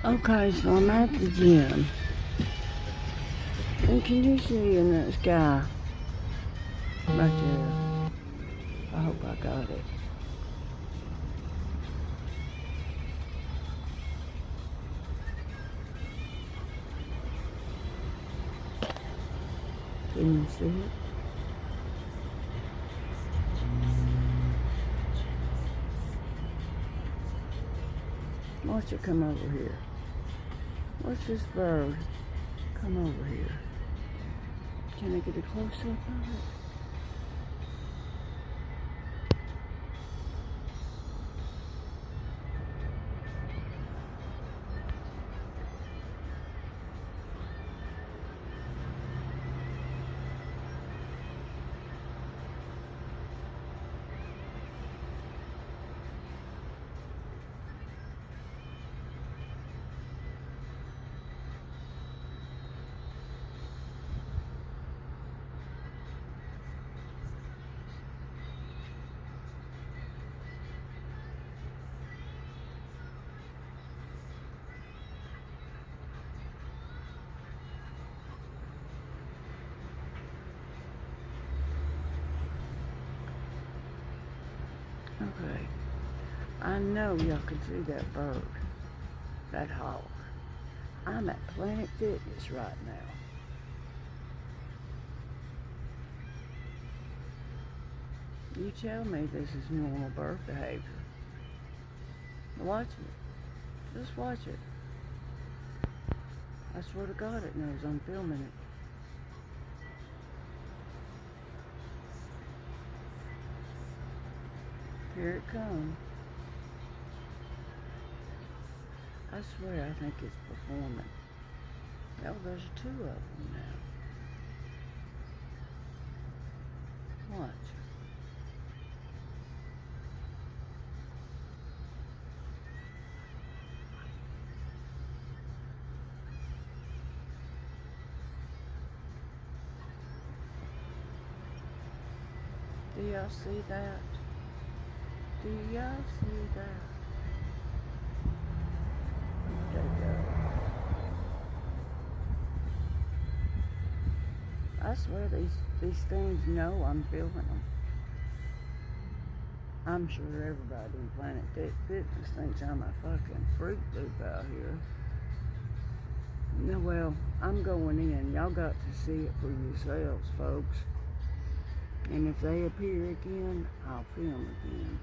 Okay, so I'm at the gym. And can you see in that sky? Right there. I hope I got it. Can you see it? Watch it come over here. Watch this bird come over here. Can I get a close up of it? Okay. I know y'all can see that bird. That hawk. I'm at Planet Fitness right now. You tell me this is normal bird behavior. Watch it. Just watch it. I swear to God it knows I'm filming it. Here it comes. I swear I think it's performing. Oh, there's two of them now. Watch. Do y'all see that? Do y'all see that? There you go. I swear these things know I'm filming them. I'm sure everybody in Planet Fitness thinks I'm a fucking Fruit Loop out here. No, well, I'm going in. Y'all got to see it for yourselves, folks. And if they appear again, I'll film again.